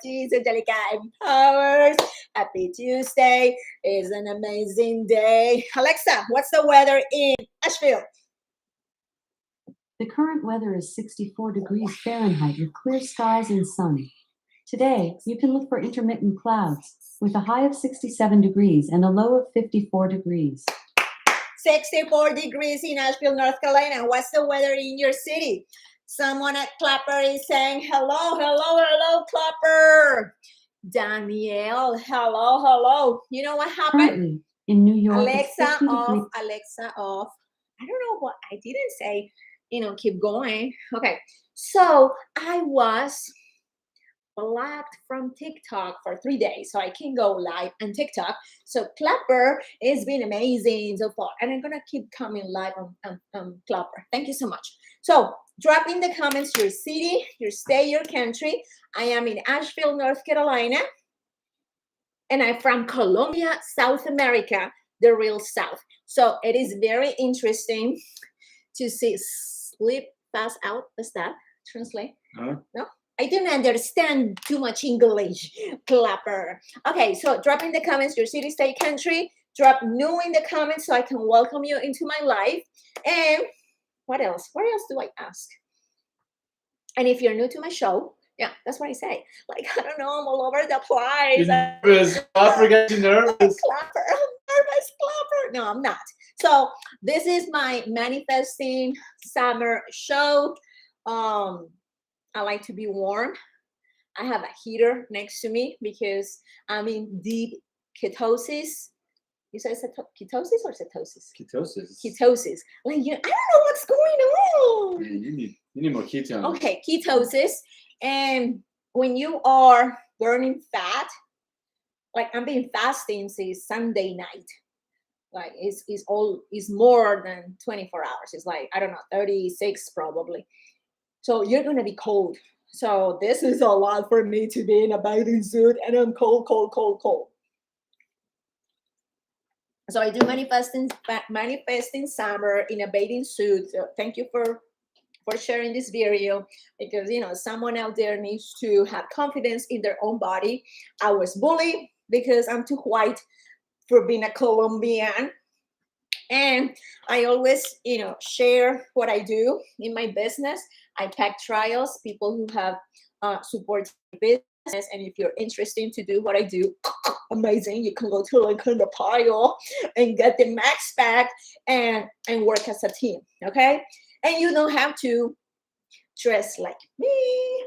Geez, Angelica empowers. Happy Tuesday. It's an amazing day. Alexa, what's the weather in Asheville? The current weather is 64 degrees Fahrenheit with clear skies and sun. Today, you can look for intermittent clouds with a high of 67 degrees and a low of 54 degrees. 64 degrees in Asheville, North Carolina. What's the weather in your city? Someone at Clapper is saying, hello, hello, hello, Clapper. Danielle, hello, hello. You know what happened? Currently, in New York, Alexa off, Alexa off. I don't know what I didn't say, keep going. Okay, so I was blocked from TikTok for 3 days, so I can go live on TikTok. So Clapper has been amazing so far, and I'm gonna keep coming live on Clapper. Thank you so much. So drop in the comments your city, your state, your country. I am in Asheville, North Carolina, and I'm from Colombia, South America, the real South. So it is very interesting to see sleep pass out. What's that? Translate? No? I don't understand too much English, Clapper. Okay, so drop in the comments your city, state, country. Drop new in the comments so I can welcome you into my life. And what else? What else do I ask? And if you're new to my show, yeah, that's what I say. Like, I don't know, I'm all over the place. You're nervous. Clapper gets you nervous. Clapper, I'm nervous, Clapper. No, I'm not. So this is my manifesting summer show. I like to be warm. I have a heater next to me because I'm in deep ketosis. You said ketosis or cetosis? Ketosis. Ketosis. Like, I don't know what's going on. Yeah, you need more ketones. Okay, ketosis. And when you are burning fat, like I've been fasting since Sunday night. Like it's more than 24 hours. It's like, I don't know, 36 probably. So you're going to be cold. So this is a lot for me to be in a bathing suit and I'm cold, cold, cold, cold. So I do manifesting summer in a bathing suit. So thank you for sharing this video because, someone out there needs to have confidence in their own body. I was bullied because I'm too white for being a Colombian. And I always, share what I do in my business. I pack trials, people who have support business. And if you're interested to do what I do, amazing. You can go to link in the pile and get the max pack and work as a team. Okay. And you don't have to dress like me.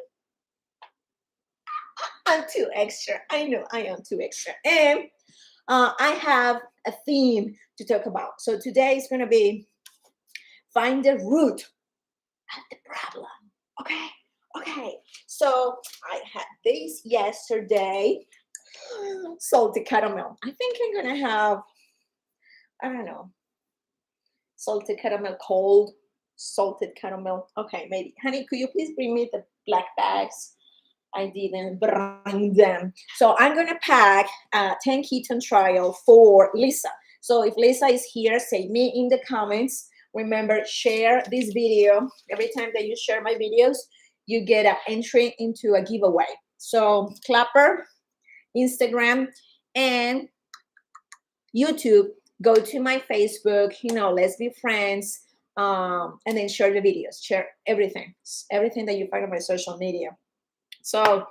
I'm too extra. I know I am too extra. And I have a theme to talk about. So today is going to be find the root of the problem. Okay. So I had this yesterday, salted caramel. I think I'm going to have, I don't know, salted caramel cold, salted caramel. Okay, maybe. Honey, could you please bring me the black bags? I didn't bring them. So I'm going to pack a 10 ketone trial for Lisa. So if Lisa is here, say me in the comments. Remember, share this video. Every time that you share my videos, you get an entry into a giveaway. So Clapper, Instagram, and YouTube. Go to my Facebook, let's be friends. And then share the videos. Share everything that you find on my social media. So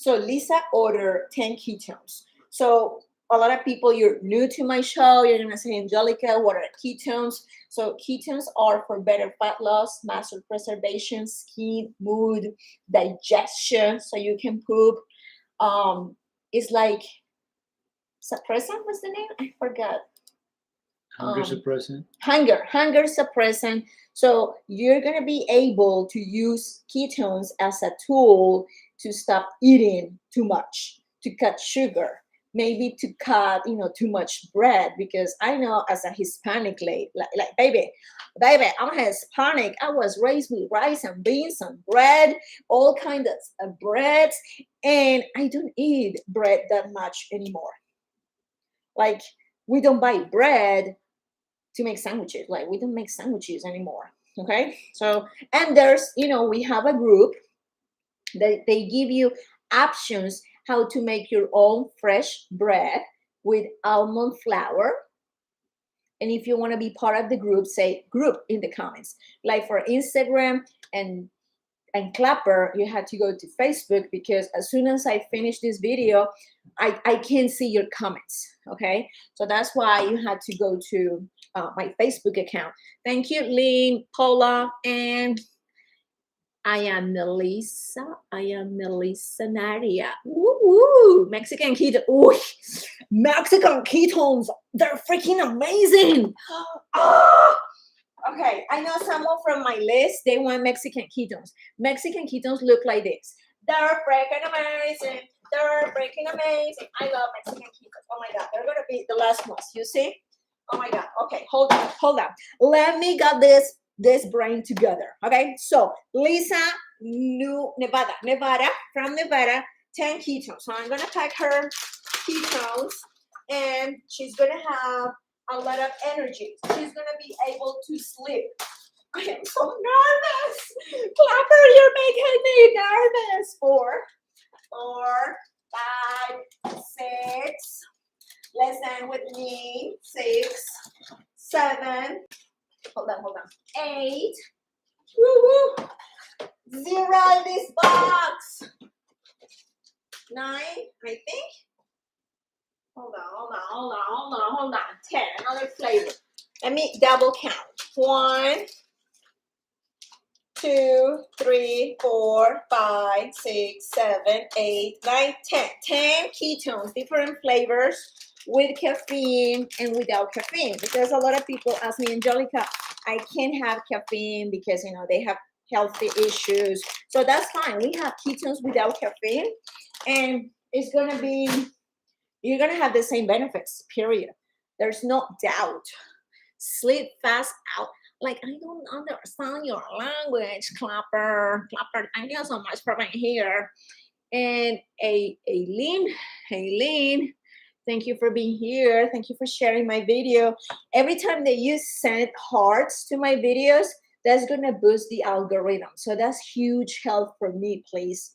Lisa ordered 10 ketones. So a lot of people, you're new to my show, you're going to say, Angelica, what are ketones? So ketones are for better fat loss, muscle preservation, skin, mood, digestion, so you can poop. It's like suppressant, what's the name? I forgot. Hunger suppressant. Hunger suppressant. So you're going to be able to use ketones as a tool to stop eating too much, to cut sugar, maybe to cut, too much bread, because I know as a Hispanic lady, like baby, I'm Hispanic. I was raised with rice and beans and bread, all kinds of breads, and I don't eat bread that much anymore. Like, we don't buy bread to make sandwiches. Like, we don't make sandwiches anymore. Okay. So, and there's, we have a group They give you options how to make your own fresh bread with almond flour. And if you want to be part of the group, say group in the comments. Like for Instagram and Clapper, you had to go to Facebook, because as soon as I finish this video, I can't see your comments. Okay, so that's why you had to go to my Facebook account. Thank you, Lynn, Paula, and I am Melissa Nadia. Woo! Mexican keto. Ooh, Mexican ketones. They're freaking amazing. Ah! Okay, I know someone from my list, they want Mexican ketones. Mexican ketones look like this. They're freaking amazing. They're freaking amazing. I love Mexican ketones. Oh my God, they're gonna be the last ones. You see? Oh my God. Okay, hold on. Let me get this brain together. Okay, so Lisa, Nevada, from Nevada, 10 ketones. So I'm gonna pack her ketones, and she's gonna have a lot of energy. She's gonna be able to sleep. I am so nervous. Clapper, you're making me nervous. 4, 5, 6. Listen with me. 6, 7. Hold on. 8. Woo. 0 in this box. 9, I think. Hold on. 10, another flavor. Let me double count. 1, 2, 3, 4, 5, 6, 7, 8, 9, 10. 10 ketones, different flavors with caffeine and without caffeine. Because a lot of people ask me, Angelica, I can't have caffeine because, they have healthy issues. So that's fine. We have ketones without caffeine, and it's going to be, you're going to have the same benefits, period. There's no doubt. Sleep fast out. Like, I don't understand your language, Clapper. Thank you so much for being here. And Aileen, thank you for being here. Thank you for sharing my video. Every time that you send hearts to my videos, that's going to boost the algorithm. So that's huge help for me, please.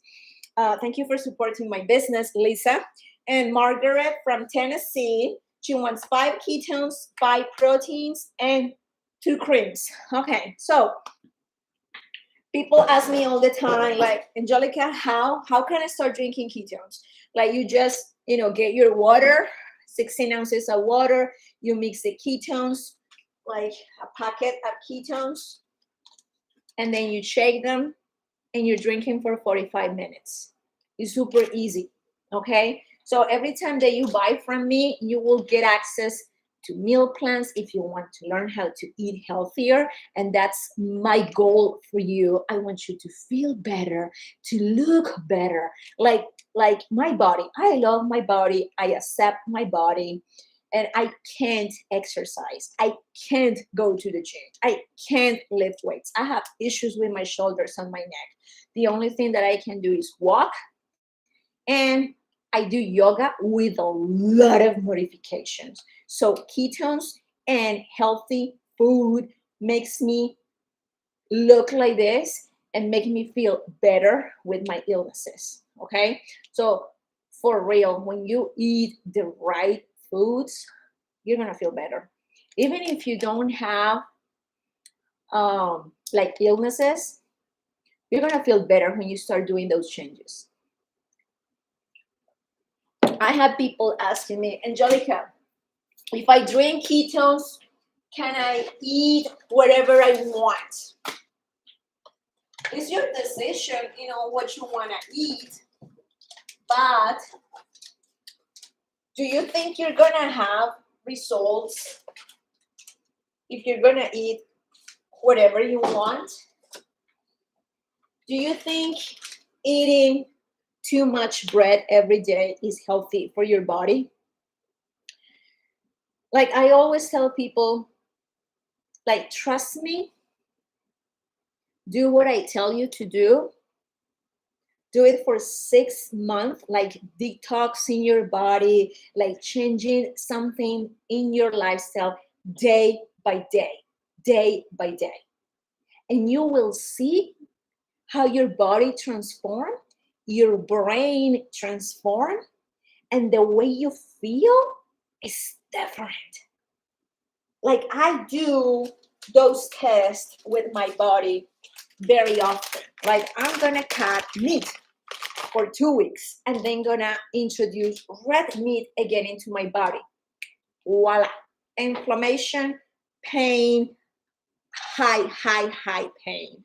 Thank you for supporting my business, Lisa. And Margaret from Tennessee, she wants 5 ketones, 5 proteins, and 2 creams. Okay, so people ask me all the time, like, Angelica, how can I start drinking ketones? Like, you just, get your water, 16 ounces of water, you mix the ketones, like a packet of ketones, and then you shake them, and you're drinking for 45 minutes. It's super easy, okay? So every time that you buy from me, you will get access to meal plans if you want to learn how to eat healthier. And that's my goal for you. I want you to feel better, to look better, like my body. I love my body. I accept my body. And I can't exercise. I can't go to the gym. I can't lift weights. I have issues with my shoulders and my neck. The only thing that I can do is walk, and I do yoga with a lot of modifications. So ketones and healthy food makes me look like this and make me feel better with my illnesses, okay? So for real, when you eat the right foods, you're gonna feel better. Even if you don't have like illnesses, you're gonna feel better when you start doing those changes. I have people asking me, Angelica, if I drink ketones, can I eat whatever I want? It's your decision, what you want to eat. But do you think you're going to have results if you're going to eat whatever you want? Do you think eating too much bread every day is healthy for your body? Like, I always tell people, like, trust me, do what I tell you to do. Do it for 6 months, like detoxing your body, like changing something in your lifestyle day by day. And you will see how your body transforms, your brain transforms, and the way you feel is different. Like I do those tests with my body very often. Like I'm gonna cut meat for 2 weeks and then gonna introduce red meat again into my body. Voila. Inflammation, pain, high pain.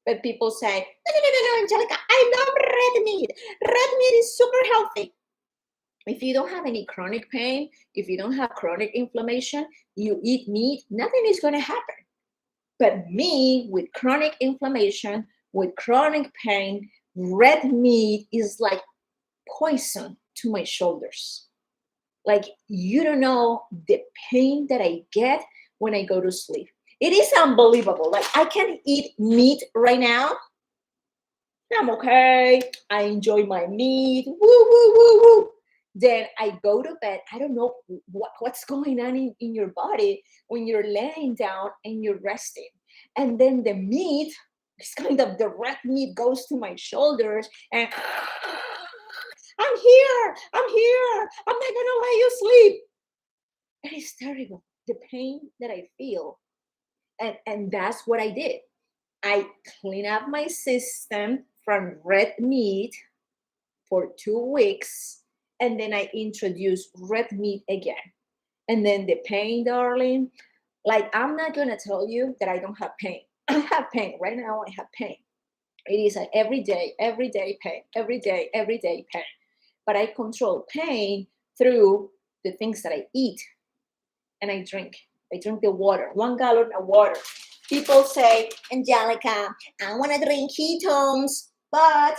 But people say, no, Angelica, I love red meat. Red meat is super healthy. If you don't have any chronic pain, if you don't have chronic inflammation, you eat meat, nothing is going to happen. But me, with chronic inflammation, with chronic pain, red meat is like poison to my shoulders. Like you don't know the pain that I get when I go to sleep. It is unbelievable. Like I can eat meat right now. I'm okay. I enjoy my meat. Woo, woo, woo, woo. Then I go to bed. I don't know what's going on in your body when you're laying down and you're resting. And then the meat, this kind of the red meat goes to my shoulders and I'm here. I'm not gonna let you sleep. It is terrible. The pain that I feel. And that's what I did. I clean up my system from red meat for 2 weeks, and then I introduce red meat again. And then the pain, darling, like I'm not gonna tell you that I don't have pain. I have pain. Right now I have pain. It is an everyday pain, every day pain. But I control pain through the things that I eat and I drink. I drink the water, 1 gallon of water. People say, Angelica, I want to drink ketones, but,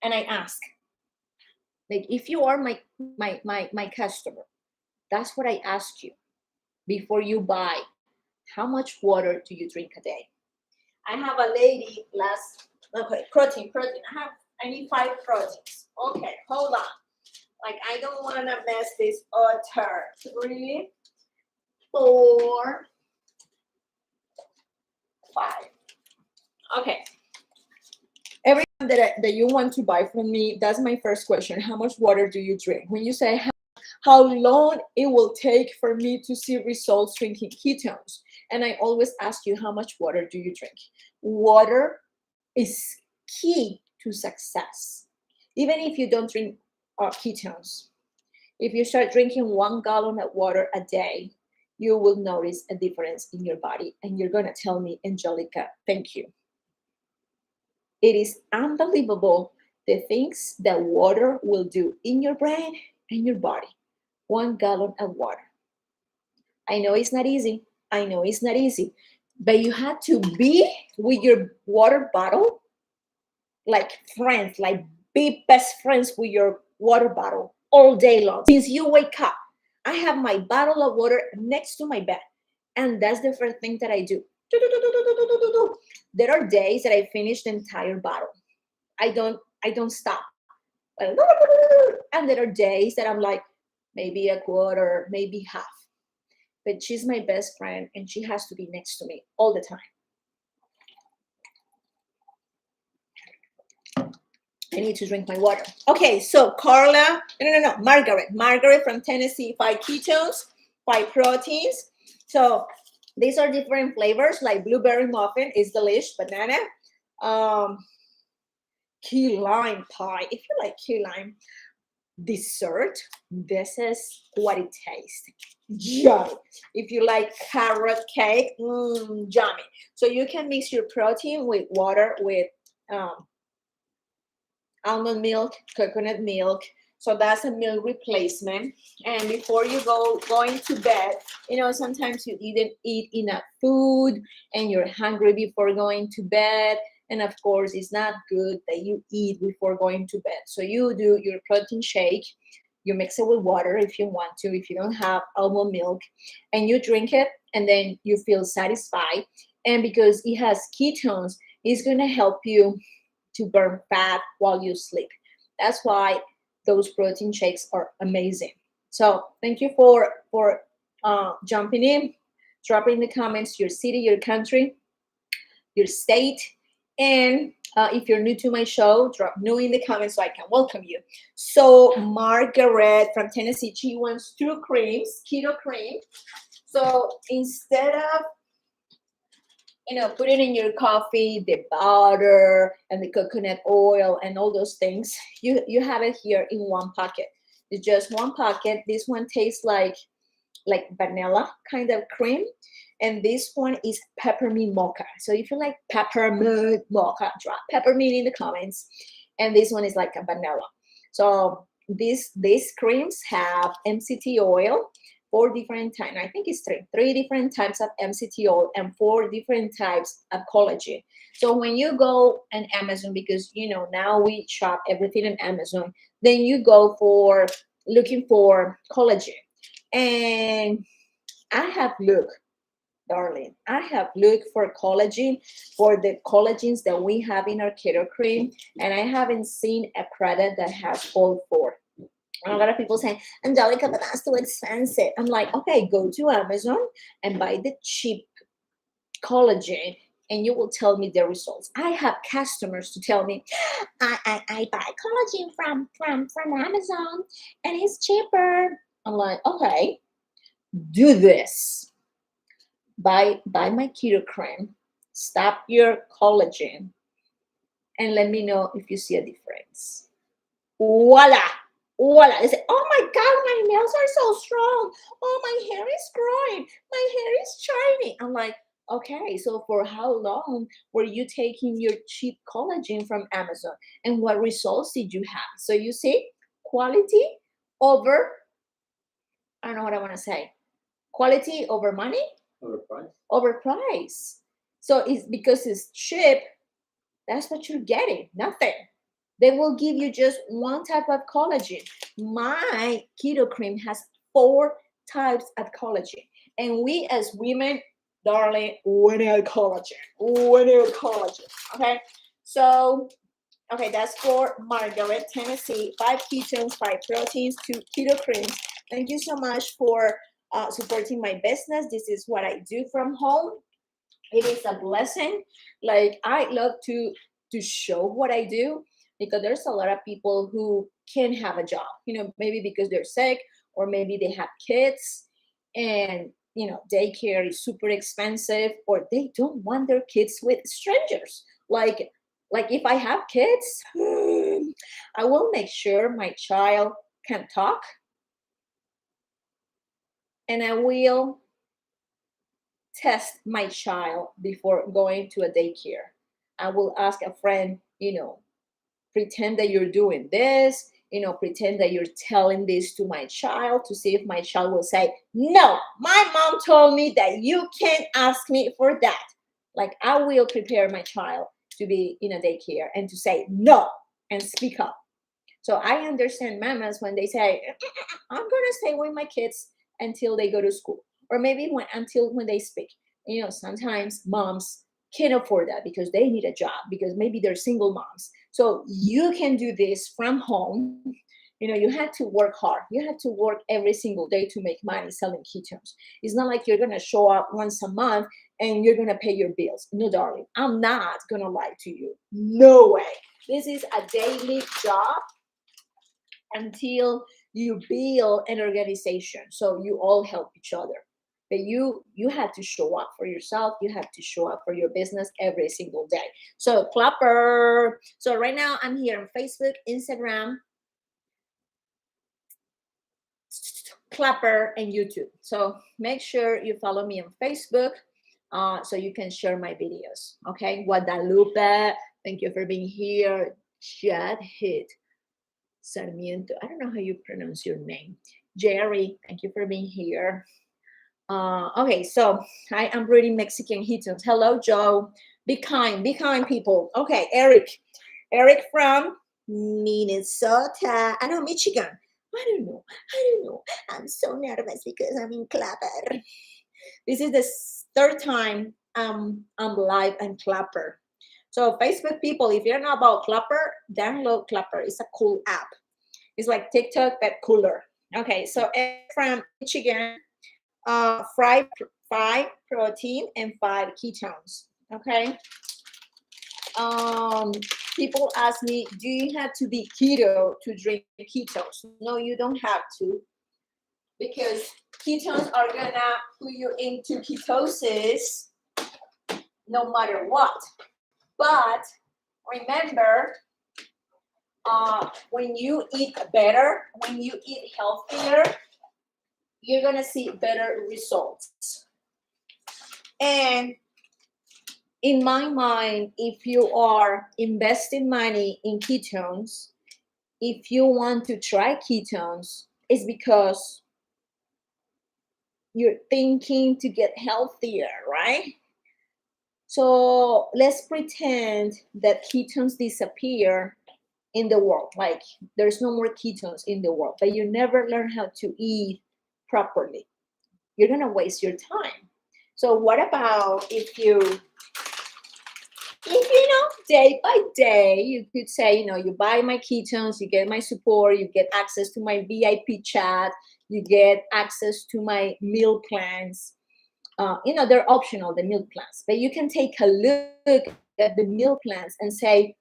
and I ask, like, if you are my customer, that's what I ask you before you buy. How much water do you drink a day? I have a lady protein. I need 5 proteins. Okay, hold on. Like, I don't want to mess this utter. 3, 4, 5. Okay. Every time that you want to buy from me, that's my first question. How much water do you drink? When you say how long it will take for me to see results drinking ketones, and I always ask you, how much water do you drink? Water is key to success. Even if you don't drink ketones, if you start drinking 1 gallon of water a day, you will notice a difference in your body. And you're going to tell me, Angelica, thank you. It is unbelievable the things that water will do in your brain and your body. 1 gallon of water. I know it's not easy. But you have to be with your water bottle like friends, like be best friends with your water bottle all day long. Since you wake up, I have my bottle of water next to my bed. And that's the first thing that I do. There are days that I finish the entire bottle. I don't stop. And there are days that I'm like, maybe a quarter, maybe half. But she's my best friend and she has to be next to me all the time. I need to drink my water. Okay, so Carla, no, Margaret from Tennessee, 5 ketones, 5 proteins. So these are different flavors, like blueberry muffin is delish, banana, key lime pie. If you like key lime dessert, this is what it tastes. Yummy. If you like carrot cake, yummy. So you can mix your protein with water with almond milk, coconut milk. So that's a meal replacement. And before you going to bed, sometimes you didn't eat enough food and you're hungry before going to bed. And of course, it's not good that you eat before going to bed. So you do your protein shake. You mix it with water if you want to, if you don't have almond milk, and you drink it, and then you feel satisfied. And because it has ketones, it's going to help you to burn fat while you sleep. That's why those protein shakes are amazing. So thank you for jumping in. Drop in the comments your city, your country, your state, And if you're new to my show, drop new in the comments so I can welcome you. So Margaret from Tennessee, she wants 2 creams, keto cream. So instead of put it in your coffee, the butter and the coconut oil and all those things, you have it here in one pocket. It's just one pocket. This one tastes like vanilla kind of cream, and this one is peppermint mocha. So if you like peppermint mocha, drop peppermint in the comments. And this one is like a vanilla. So these creams have MCT oil, 4 different types. I think it's three different types of MCT oil and 4 different types of collagen. So when you go on Amazon, because now we shop everything on Amazon, then you go for looking for collagen. And I have looked, darling, I have looked for collagen, for the collagens that we have in our keto cream, and I haven't seen a product that has all 4. And a lot of people say, Angelica, but that's too expensive. I'm like, okay, go to Amazon and buy the cheap collagen, and you will tell me the results. I have customers to tell me, I buy collagen from Amazon, and it's cheaper. I'm like, okay, do this. Buy my keto cream, stop your collagen, and let me know if you see a difference. Voila! Voila! They say, oh my God, my nails are so strong. Oh, my hair is growing. My hair is shiny. I'm like, okay, so for how long were you taking your cheap collagen from Amazon? And what results did you have? So you see, quality over, I don't know what I want to say. Quality over money? Overpriced. Over price. So it's because it's cheap, that's what you're getting. Nothing. They will give you just one type of collagen. My keto cream has 4 types of collagen. And we as women, darling, we need collagen. We need collagen. Okay. So, okay, that's for Margaret, Tennessee. 5 ketones, 5 proteins, 2 keto creams. Thank you so much for supporting my business. This is what I do from home. It is a blessing. Like, I love to show what I do, because there's a lot of people who can't have a job, maybe because they're sick, or maybe they have kids, and daycare is super expensive, or they don't want their kids with strangers. Like if I have kids, I will make sure my child can talk, and I will test my child before going to a daycare. I will ask a friend, pretend that you're doing this, pretend that you're telling this to my child, to see if my child will say, no, my mom told me that you can't ask me for that. Like, I will prepare my child to be in a daycare and to say no and speak up. So I understand mamas when they say, I'm going to stay with my kids until they go to school, or maybe until when they speak. Sometimes moms can't afford that because they need a job, because maybe they're single moms. So you can do this from home. You have to work hard. You have to work every single day to make money selling ketones. It's not like you're going to show up once a month and you're going to pay your bills. No, darling, I'm not going to lie to you. No way. This is a daily job until you build an organization, so you all help each other. But you have to show up for yourself. You have to show up for your business every single day. So clapper. So right now I'm here on Facebook, Instagram, clapper, and YouTube. So make sure you follow me on Facebook, so you can share my videos. Okay, Guadalupe, thank you for being here. Chad Hit Sarmiento, I don't know how you pronounce your name. Jerry, thank you for being here. Okay, so I am reading Mexican Ketones. Hello, Joe. Be kind, people. Okay, Eric from Minnesota. I know, Michigan. I don't know. I'm so nervous because I'm in Clapper. This is the 3rd time I'm live and Clapper. So Facebook people, if you're not about Clapper, download Clapper. It's a cool app. It's like TikTok, but cooler. Okay, so from Michigan, 5 protein and 5 ketones. Okay. people ask me, do you have to be keto to drink ketones? No, you don't have to, because ketones are gonna put you into ketosis no matter what. But remember, when you eat better, when you eat healthier, you're gonna see better results. And in my mind, if you are investing money in ketones, if you want to try ketones, it's because you're thinking to get healthier, right? So let's pretend that ketones disappear in the world, like there's no more ketones in the world, but you never learn how to eat properly. You're gonna waste your time. So what about if you know, day by day, you could say, you know, you buy my ketones, you get my support, you get access to my VIP chat, you get access to my meal plans. You know, they're optional, the meal plans, but you can take a look at the meal plans and say,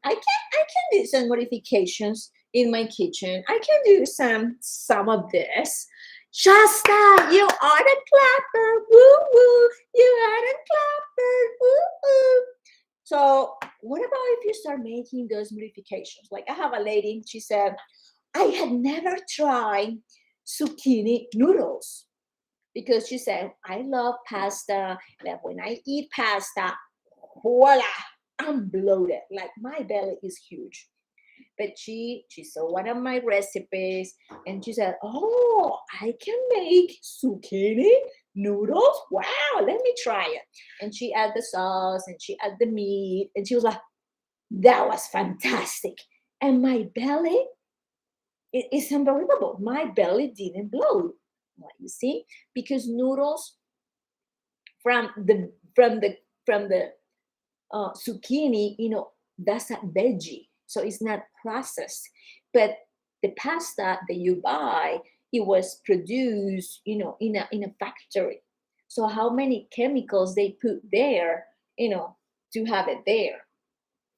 I can do some modifications in my kitchen. I can do some of this. Shasta, you are the clapper. Woo woo. You are the clapper. Woo woo. So, what about if you start making those modifications? Like, I have a lady, she said, I had never tried zucchini noodles because she said, I love pasta. Like, when I eat pasta, voila, I'm bloated. Like, my belly is huge. But she saw one of my recipes and she said, oh, I can make zucchini noodles. Wow, let me try it. And she added the sauce and she added the meat and she was like, that was fantastic. And my belly, it is unbelievable. My belly didn't blow. Like, you see, because noodles from the zucchini, you know, that's a veggie, so it's not processed. But the pasta that you buy, it was produced, you know, in a factory. So how many chemicals they put there, you know, to have it there?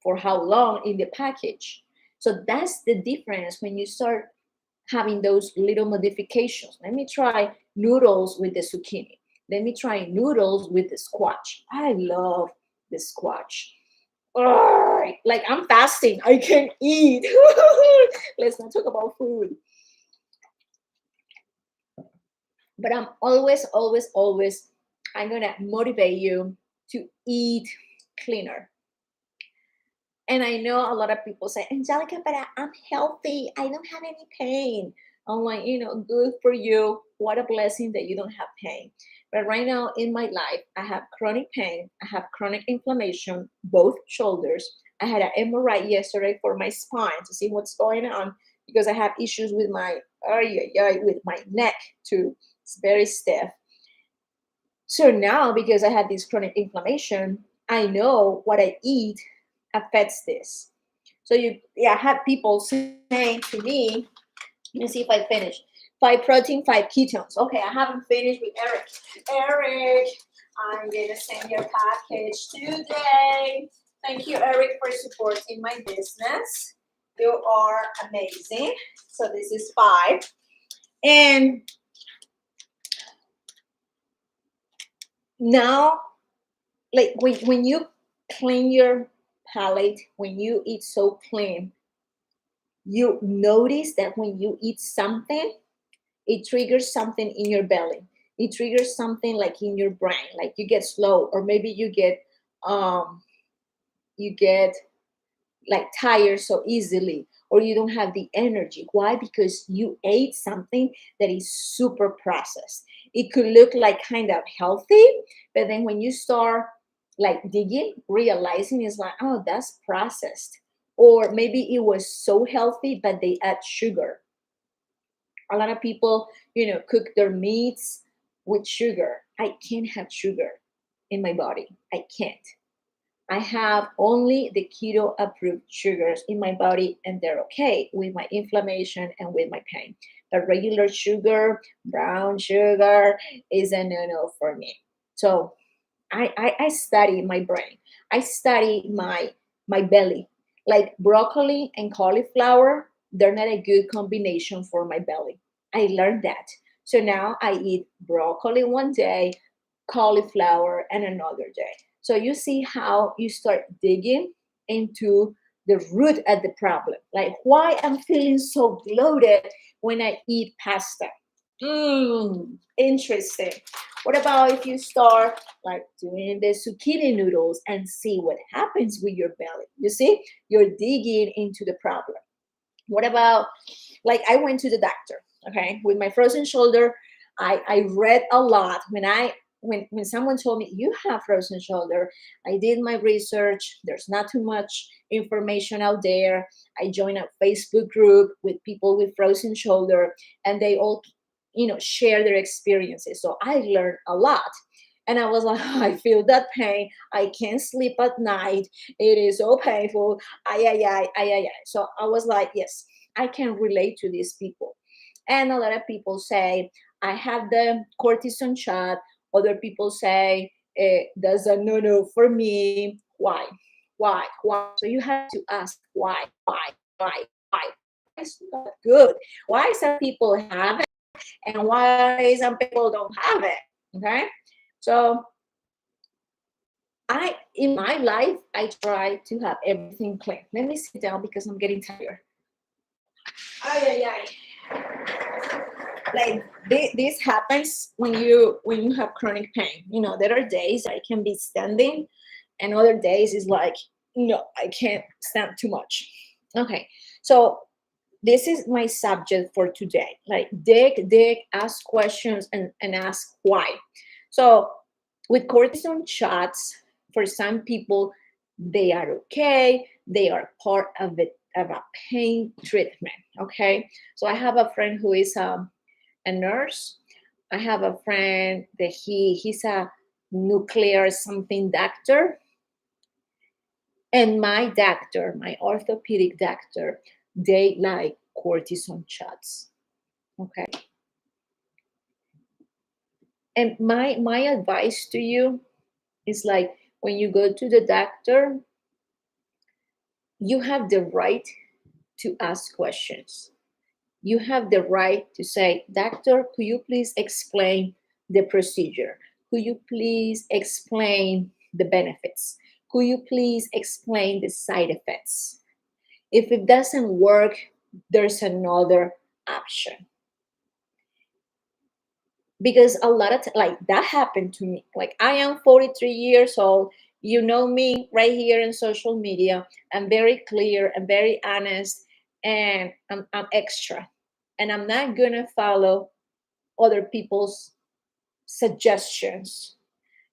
For how long in the package? So that's the difference when you start having those little modifications. Let me try noodles with the zucchini. Let me try noodles with the squash. I love the squash. Ugh, like, I'm fasting. I can eat. Let's not talk about food. But I'm always, I'm going to motivate you to eat cleaner. And I know a lot of people say, Angelica, but I'm healthy. I don't have any pain. I'm like, you know, good for you. What a blessing that you don't have pain. But right now in my life, I have chronic pain. I have chronic inflammation, both shoulders. I had an MRI yesterday for my spine to see what's going on because I have issues with with my neck too. It's very stiff. So now, because I had this chronic inflammation, I know what I eat affects this. So I have people saying to me, let me see if I finish. 5 protein, 5 ketones. Okay, I haven't finished with Eric. Eric, I'm gonna send your package today. Thank you, Eric, for supporting my business. You are amazing. So this is 5. And now, like, when you clean your palate, when you eat so clean, you notice that when you eat something, it triggers something in your belly. It triggers something like in your brain, like you get slow, or maybe you get like tired so easily, or you don't have the energy. Why? Because you ate something that is super processed. It could look like kind of healthy, but then when you start like digging, realizing it's like, oh, that's processed. Or maybe it was so healthy, but they add sugar. A lot of people, you know, cook their meats with sugar. I can't have sugar in my body. I can't. I have only the keto approved sugars in my body, and they're okay with my inflammation and with my pain. But regular sugar, brown sugar, is a no no for me. So I study my brain. I study my belly. Like broccoli and cauliflower, they're not a good combination for my belly. I learned that. So now I eat broccoli one day, cauliflower and another day. So you see how you start digging into the root of the problem. Like why I'm feeling so bloated when I eat pasta. Interesting. What about if you start like doing the zucchini noodles and see what happens with your belly? You see, you're digging into the problem. What about like I went to the doctor, okay, with my frozen shoulder. I read a lot when someone told me you have frozen shoulder. I did my research. There's not too much information out there. I joined a Facebook group with people with frozen shoulder, and they all, share their experiences. So I learned a lot. And I was like, I feel that pain. I can't sleep at night. It is so painful. Ay, ay, ay, ay, ay, ay. So I was like, yes, I can relate to these people. And a lot of people say, I have the cortisone shot. Other people say, that's a no no for me. Why? Why? Why? So you have to ask why? It's not good. Why some people have it and why some people don't have it? Okay. So in my life, I try to have everything clean. Let me sit down because I'm getting tired. Ay, ay, ay. Like this happens when you have chronic pain. There are days I can be standing, and other days is like, no, I can't stand too much. Okay, so this is my subject for today. Like dig, ask questions and ask why. So with cortisone shots, for some people, they are okay. They are part of a pain treatment. Okay. So I have a friend who is a nurse. I have a friend that he's a nuclear something doctor. And my doctor, my orthopedic doctor, they like cortisone shots. Okay. And my advice to you is like when you go to the doctor, you have the right to ask questions. You have the right to say, Doctor, could you please explain the procedure? Could you please explain the benefits? Could you please explain the side effects? If it doesn't work, there's another option. Because a lot of like that happened to me. Like I am 43 years old. You know me right here in social media. I'm very clear and very honest, and I'm extra. And I'm not gonna follow other people's suggestions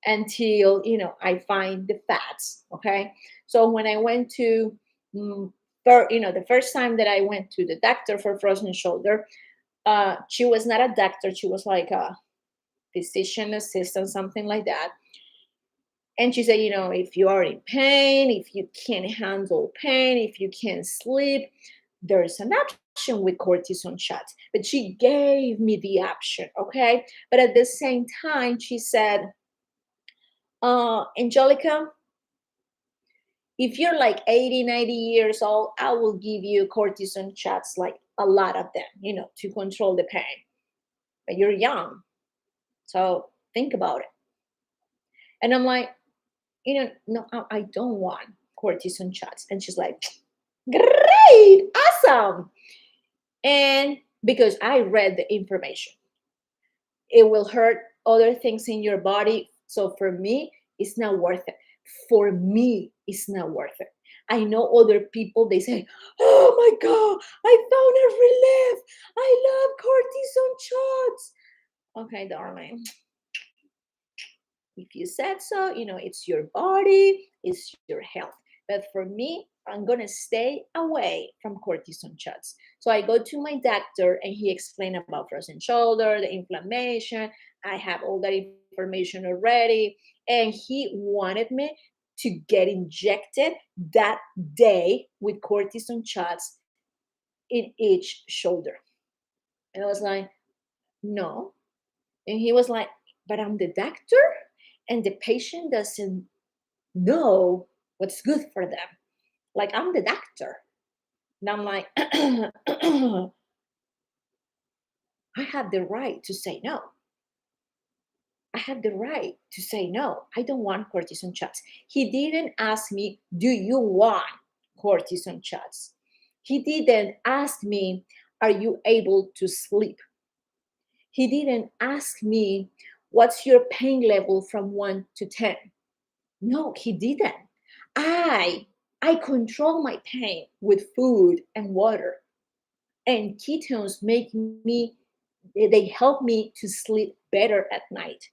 until I find the facts. Okay. So when I went to the first time that I went to the doctor for frozen shoulder, she was not a doctor. She was like a physician assistant, something like that. And she said, if you are in pain, if you can't handle pain, if you can't sleep, there's an option with cortisone shots. But she gave me the option, okay? But at the same time, she said, Angelica, if you're like 80, 90 years old, I will give you cortisone shots, like a lot of them, to control the pain. But you're young. So think about it. And I'm like, no, I don't want cortisone shots. And she's like, great, awesome. And because I read the information, it will hurt other things in your body. So for me, it's not worth it. For me, it's not worth it. I know other people, they say, oh my God, I found a relief. I love cortisone shots. Okay, darling. If you said so, it's your body, it's your health. But for me, I'm going to stay away from cortisone shots. So I go to my doctor and he explained about frozen shoulder, the inflammation. I have all that information already. And he wanted me to get injected that day with cortisone shots in each shoulder. And I was like, no. And he was like, but I'm the doctor and the patient doesn't know what's good for them. Like, I'm the doctor, and I'm like, I have the right to say no. I have the right to say no. I don't want cortisone shots. He didn't ask me, do you want cortisone shots? He didn't ask me, are you able to sleep? He didn't ask me, what's your pain level from 1 to 10? No, he didn't. I control my pain with food and water. And ketones they help me to sleep better at night.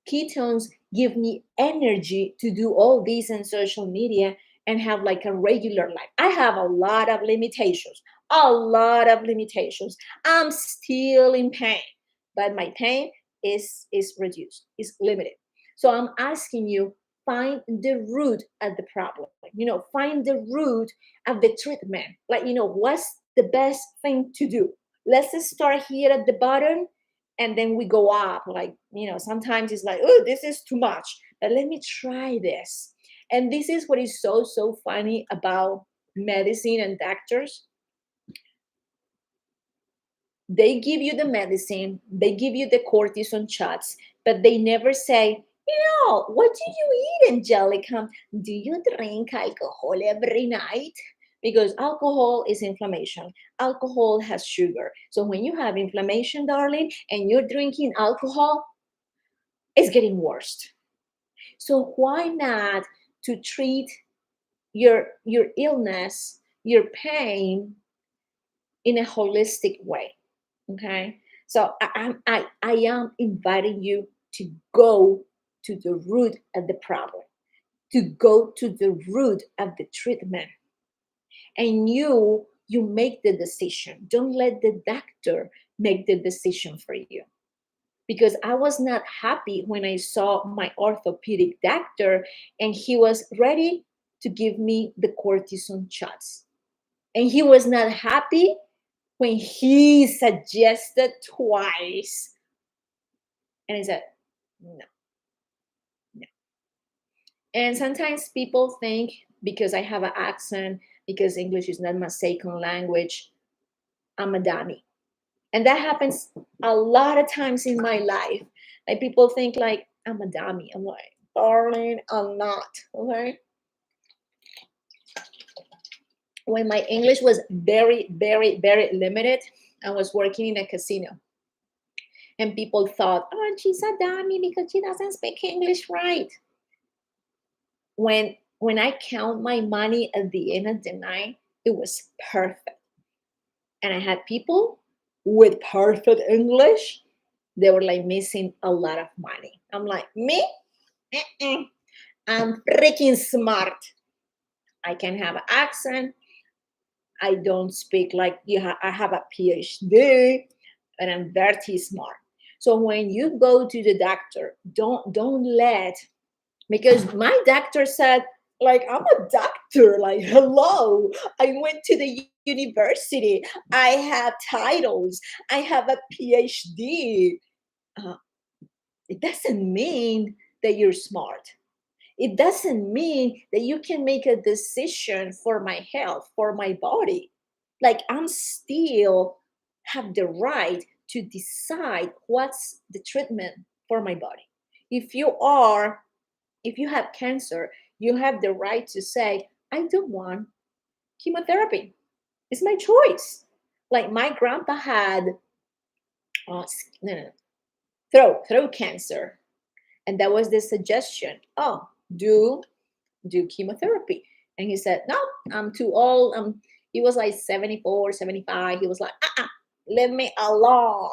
Ketones give me energy to do all these in social media and have like a regular life. I have a lot of limitations, a lot of limitations. I'm still in pain, but my pain is reduced, is limited. So I'm asking you, find the root of the problem. Find the root of the treatment. Like, what's the best thing to do? Let's start here at the bottom, and then we go up. Like, sometimes it's like, oh, this is too much, but let me try this. And this is what is so funny about medicine and doctors. They give you the medicine, they give you the cortisone shots, but they never say, what do you eat, Angelica? Do you drink alcohol every night? Because alcohol is inflammation. Alcohol has sugar. So when you have inflammation, darling, and you're drinking alcohol, it's getting worse. So why not to treat your illness, your pain, in a holistic way? Okay. So I am inviting you to go to the root of the problem, to go to the root of the treatment. And you make the decision. Don't let the doctor make the decision for you. Because I was not happy when I saw my orthopedic doctor and he was ready to give me the cortisone shots. And he was not happy when he suggested twice. And I said, no. And sometimes people think because I have an accent, because English is not my second language, I'm a dummy. And that happens a lot of times in my life. Like, people think like I'm a dummy. I'm like, darling, I'm not. Okay. When my English was very, very, very limited, I was working in a casino. And people thought, oh, she's a dummy because she doesn't speak English right. When I count my money at the end of the night, it was perfect. And I had people with perfect English. They were like missing a lot of money. I'm like, me? I'm freaking smart. I can have an accent. I don't speak like you. I have a PhD, and I'm very smart. So when you go to the doctor, don't let, because my doctor said, like, I'm a doctor, like, hello, I went to the university, I have titles, I have a PhD. It doesn't mean that you're smart. It doesn't mean that you can make a decision for my health, for my body. Like, I'm still have the right to decide what's the treatment for my body. If you have cancer, you have the right to say, I don't want chemotherapy. It's my choice. Like, my grandpa had throat cancer, and that was the suggestion. Oh, do chemotherapy. And he said, no, I'm too old. He was like 74, 75. He was like, leave me alone.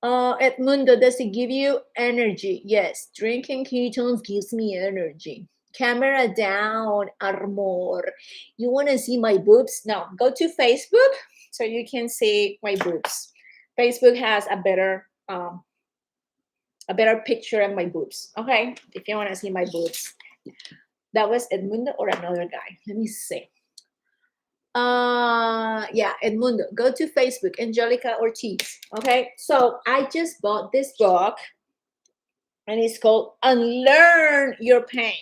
Edmundo, does it give you energy? Yes, drinking ketones gives me energy. Camera down, Armor. You want to see my boobs? No, go to Facebook so you can see my boobs. Facebook has a better picture of my boobs. Okay, if you want to see my boobs. That was Edmundo or another guy. Let me see. Yeah, Edmundo. Go to Facebook, Angelica Ortiz. Okay, so I just bought this book. and it's called Unlearn Your Pain.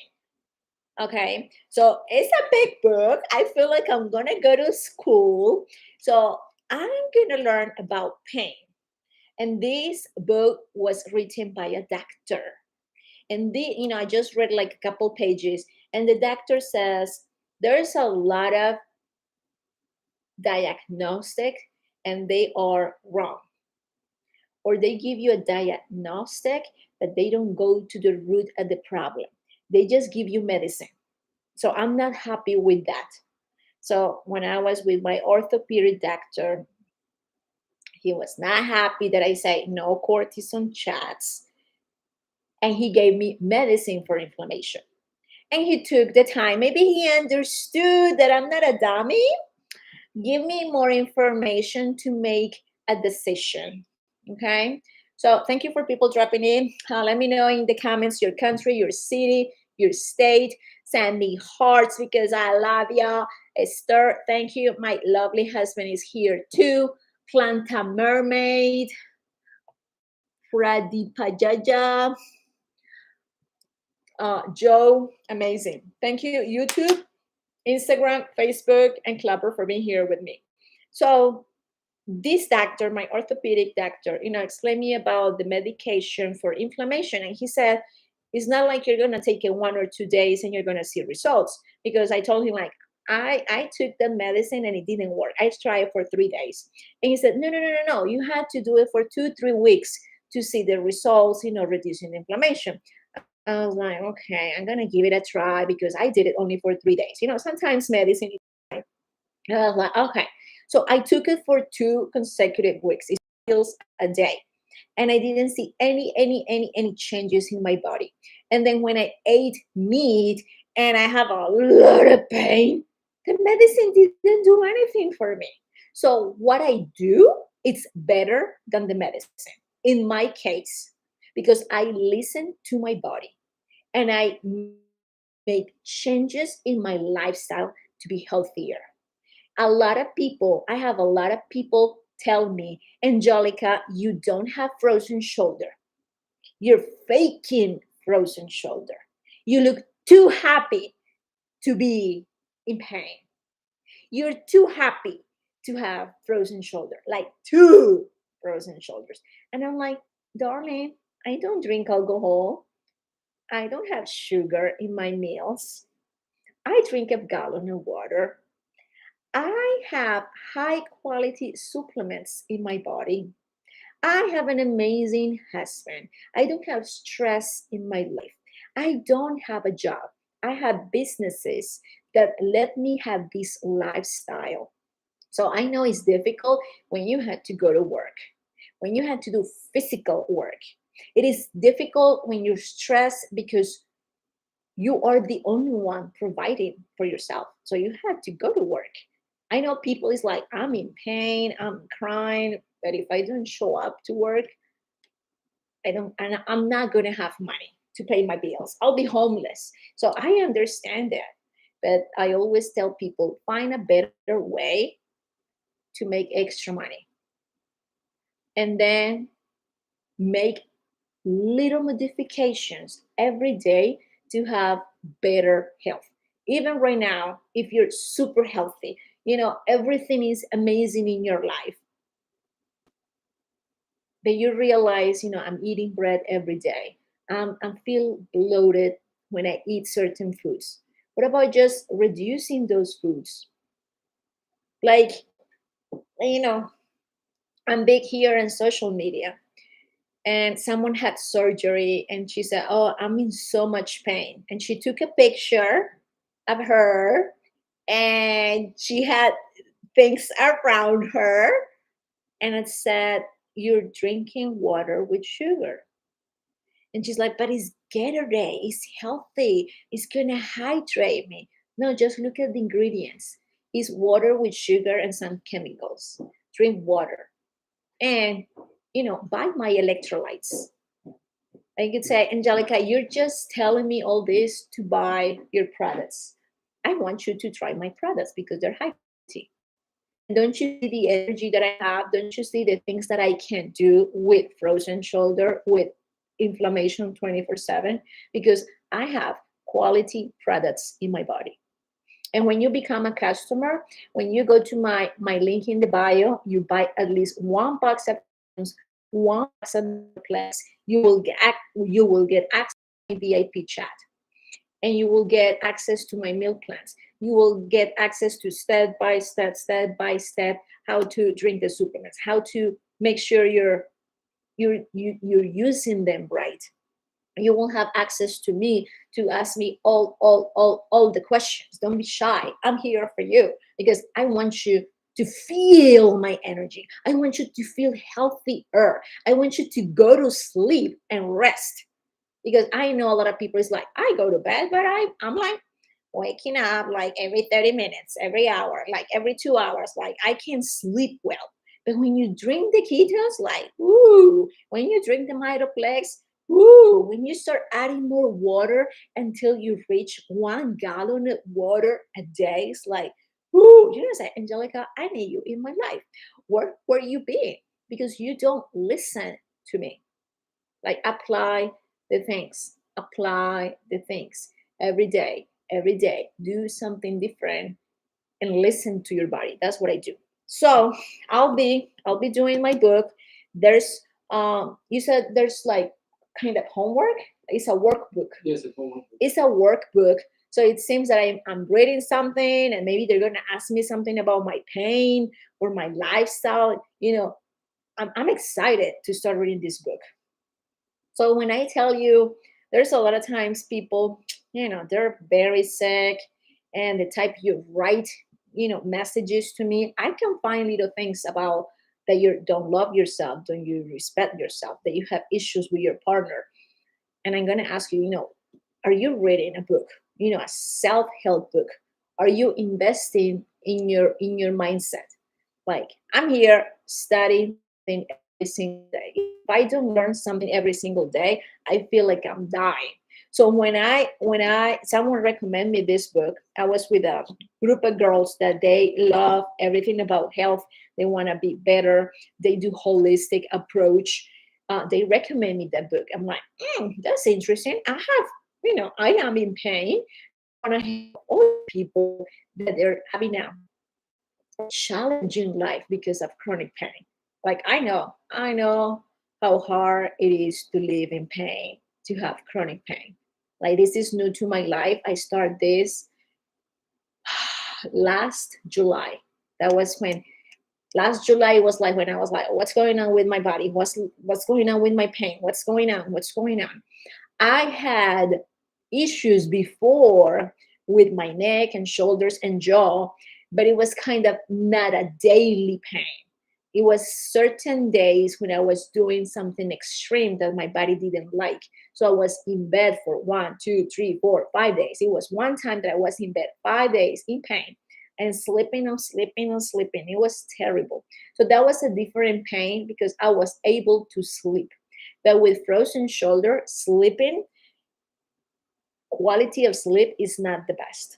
Okay, so it's a big book. I feel like I'm gonna go to school. So I'm gonna learn about pain. And this book was written by a doctor. And I just read like a couple pages, and the doctor says there's a lot of diagnostic and they are wrong. Or they give you a diagnostic, but they don't go to the root of the problem. They just give you medicine. So I'm not happy with that. So when I was with my orthopedic doctor, he was not happy that I say no cortisone shots. And he gave me medicine for inflammation. And he took the time. Maybe he understood that I'm not a dummy. Give me more information to make a decision. Okay. So thank you for people dropping in. Let me know in the comments your country, your city, your state. Send me hearts because I love y'all. Esther, thank you. My lovely husband is here too. Planta Mermaid. Pradipajaja. Joe, amazing. Thank you, YouTube, Instagram, Facebook, and Clapper for being here with me. So this doctor, my orthopedic doctor, explained me about the medication for inflammation. And he said, it's not like you're going to take it 1 or 2 days and you're going to see results. Because I told him, like, I took the medicine and it didn't work. I tried it for 3 days. And he said, no. You had to do it for 2-3 weeks to see the results, reducing inflammation. I was like, okay, I'm going to give it a try because I did it only for 3 days. Sometimes medicine, I was like, okay. So I took it for 2 consecutive weeks. It feels a day. And I didn't see any changes in my body. And then when I ate meat and I have a lot of pain, the medicine didn't do anything for me. So what I do, it's better than the medicine in my case, because I listen to my body and I make changes in my lifestyle to be healthier. I have a lot of people tell me, Angelica, you don't have frozen shoulder. You're faking frozen shoulder. You look too happy to be in pain. You're too happy to have frozen shoulder, like 2 frozen shoulders. And I'm like, darling, I don't drink alcohol. I don't have sugar in my meals. I drink a gallon of water. I have high quality supplements in my body. I have an amazing husband. I don't have stress in my life. I don't have a job. I have businesses that let me have this lifestyle. So I know it's difficult when you had to go to work, when you had to do physical work. It is difficult when you're stressed because you are the only one providing for yourself. So you had to go to work. I know people is like, I'm in pain, I'm crying, but if I don't show up to work, I'm not gonna have money to pay my bills. I'll be homeless. So I understand that. But I always tell people, find a better way to make extra money. And then make little modifications every day to have better health. Even right now, if you're super healthy, everything is amazing in your life, but you realize, I'm eating bread every day. I feel bloated when I eat certain foods. What about just reducing those foods? Like, I'm big here in social media, and someone had surgery and she said, oh, I'm in so much pain. And she took a picture of her and she had things around her, and it said, you're drinking water with sugar. And she's like, but it's Gatorade, it's healthy, it's gonna hydrate me. No, just look at the ingredients. It's water with sugar and some chemicals. Drink water. And buy my electrolytes. I could say, Angelica, you're just telling me all this to buy your products. I want you to try my products because they're high quality. And don't you see the energy that I have? Don't you see the things that I can do with frozen shoulder, with inflammation 24/7 because I have quality products in my body. And when you become a customer, when you go to my link in the bio, you buy at least $1 of ketones, $1 of Plex, you will get access to my VIP chat, and you will get access to my meal plans. You will get access to step by step how to drink the supplements, how to make sure you're using them right. You will have access to me to ask me all the questions. Don't be shy. I'm here for you because I want you to feel my energy. I want you to feel healthier. I want you to go to sleep and rest. Because I know a lot of people is like, I go to bed, but I'm like waking up like every 30 minutes, every hour, like every 2 hours. Like I can sleep well. But when you drink the ketones, like, ooh, when you drink the Mitoplex, ooh, when you start adding more water until you reach 1 gallon of water a day, it's like, ooh, you know, say, Angelica, I need you in my life. Where you been? Because you don't listen to me. Like apply the things every day. Do something different and listen to your body. That's what I do. So I'll be doing my book. There's you said there's like kind of homework. It's a workbook. Yes, it's one. It's a workbook. So it seems that I'm reading something and maybe they're gonna ask me something about my pain or my lifestyle. I'm excited to start reading this book. So when I tell you, there's a lot of times people, they're very sick and the type you write, messages to me. I can find little things about that you don't love yourself, don't you respect yourself, that you have issues with your partner. And I'm going to ask you, are you reading a book, a self-help book? Are you investing in your mindset? Like I'm here studying every single day. If I don't learn something every single day, I feel like I'm dying. So when I someone recommended me this book, I was with a group of girls that they love everything about health. They want to be better. They do holistic approach. They recommend me that book. I'm like, that's interesting. I am in pain. I want to help all people that they're having a challenging life because of chronic pain. Like I know how hard it is to live in pain, to have chronic pain. Like this is new to my life. I started this last July. That was when last July was like when I was like, what's going on with my body? What's going on with my pain? What's going on? What's going on? I had issues before with my neck and shoulders and jaw, but it was kind of not a daily pain. It was certain days when I was doing something extreme that my body didn't like. So I was in bed for 1, 2, 3, 4, 5 days. It was one time that I was in bed 5 days in pain and sleeping and sleeping and sleeping. It was terrible. So that was a different pain because I was able to sleep. But with frozen shoulder, sleeping, quality of sleep is not the best.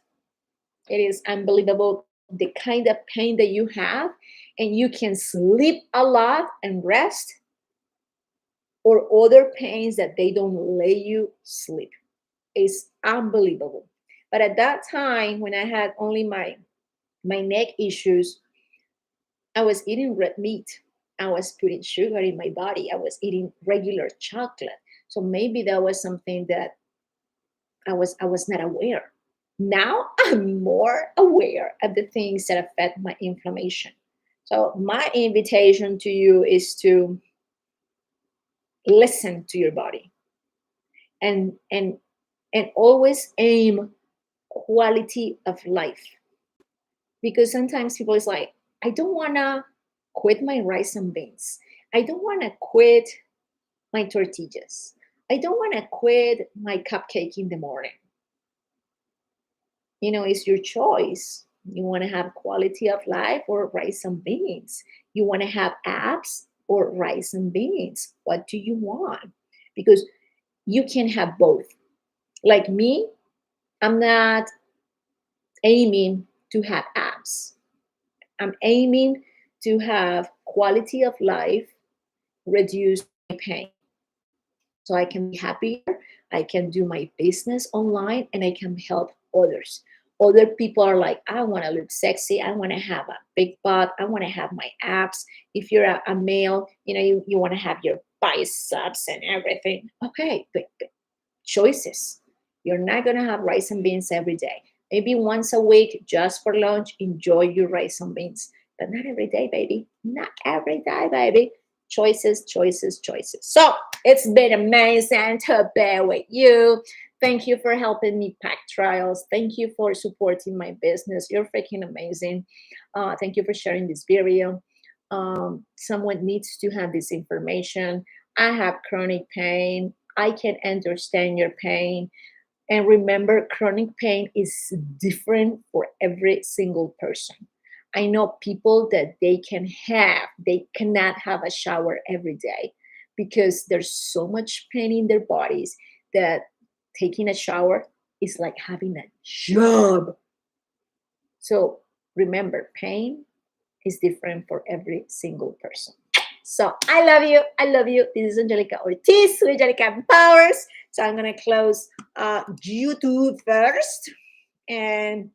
It is unbelievable the kind of pain that you have, and you can sleep a lot and rest, or other pains that they don't let you sleep. It's unbelievable. But at that time, when I had only my neck issues, I was eating red meat. I was putting sugar in my body. I was eating regular chocolate. So maybe that was something that I was not aware. Now I'm more aware of the things that affect my inflammation. So my invitation to you is to listen to your body and always aim quality of life. Because sometimes people is like, I don't wanna quit my rice and beans. I don't wanna quit my tortillas. I don't wanna quit my cupcake in the morning. It's your choice. You want to have quality of life or rice and beans? You want to have abs or rice and beans? What do you want? Because you can have both. Like me, I'm not aiming to have abs. I'm aiming to have quality of life, reduce my pain. so I can be happier. I can do my business online and I can help others. Other people are like, I want to look sexy. I want to have a big butt. I want to have my abs. If you're a male, you want to have your biceps and everything. Okay, but choices. You're not going to have rice and beans every day. Maybe once a week, just for lunch, enjoy your rice and beans. But not every day, baby. Not every day, baby. Choices, choices, choices. So it's been amazing to be with you. Thank you for helping me pack trials. Thank you for supporting my business. You're freaking amazing. Thank you for sharing this video. Someone needs to have this information. I have chronic pain. I can understand your pain. And remember, chronic pain is different for every single person. I know people that they cannot have a shower every day because there's so much pain in their bodies that taking a shower is like having a job. So remember, pain is different for every single person. So I love you. I love you. This is Angelica Ortiz with Angelica Empowers. So I'm going to close YouTube first. And